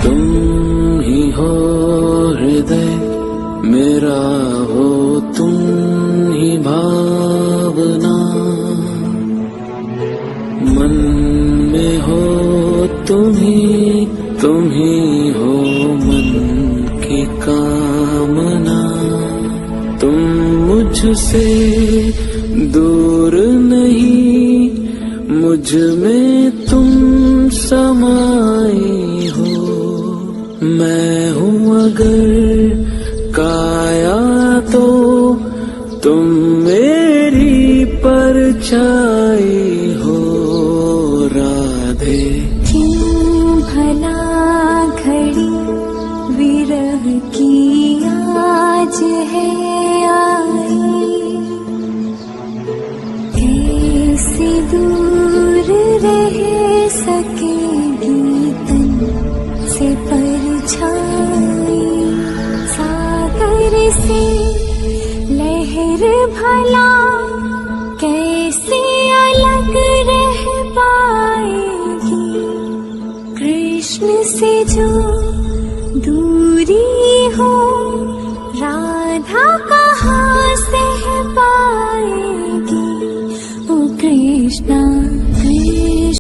तुम ही हो हृदय मेरा, हो तुम ही भावना, मन में हो तुम ही हो मन की कामना। तुम मुझसे दूर नहीं, मुझ में तुम समाई हो। मैं हूँ अगर काया तो तुम मेरी परछाई हो राधे। क्यों भला घड़ी विरह की आज है आई, कैसे दूर रह सकेगी तन से परछाई। सागर से लहर भला कैसे अलग रह पाएगी, कृष्ण से जो दूरी हो राधा